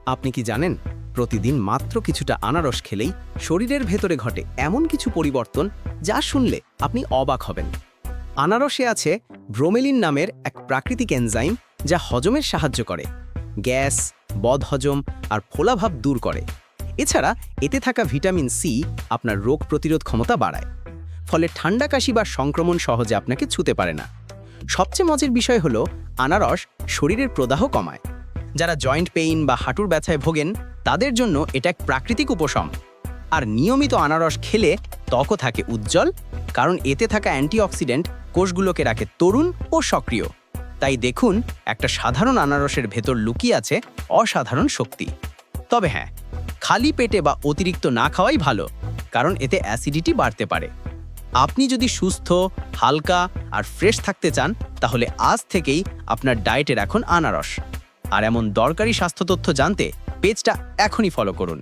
আপনি কি জানেন প্রতিদিন মাত্র কিছুটা আনারস খেলেই শরীরের ভেতরে ঘটে এমন কিছু পরিবর্তন যা শুনলে আপনি অবাক হবেন। আনারসে আছে ব্রোমেলিন নামের এক প্রাকৃতিক এনজাইম যা হজমের সাহায্য করে, গ্যাস, বদহজম আর ফোলাভাব দূর করে। এছাড়া এতে থাকা ভিটামিন সি আপনার রোগ প্রতিরোধ ক্ষমতা বাড়ায়, ফলে ঠান্ডা কাশি বা সংক্রমণ সহজে আপনাকে ছুঁতে পারে না। সবচেয়ে মজার বিষয় হলো আনারস শরীরের প্রদাহ কমায়। যারা জয়েন্ট পেইন বা হাঁটুর ব্যথায় ভোগেন তাদের জন্য এটা এক প্রাকৃতিক উপশম। আর নিয়মিত আনারস খেলে ত্বকও থাকে উজ্জ্বল, কারণ এতে থাকা অ্যান্টিঅক্সিডেন্ট কোষগুলোকে রাখে তরুণ ও সক্রিয়। তাই দেখুন, একটা সাধারণ আনারসের ভেতর লুকিয়ে আছে অসাধারণ শক্তি। তবে হ্যাঁ, খালি পেটে বা অতিরিক্ত না খাওয়াই ভালো, কারণ এতে অ্যাসিডিটি বাড়তে পারে। আপনি যদি সুস্থ, হালকা আর ফ্রেশ থাকতে চান তাহলে আজ থেকেই আপনার ডায়েটে রাখুন আনারস। আর এমন দরকারি স্বাস্থ্য তথ্য জানতে পেজটা এখনই ফলো করুন।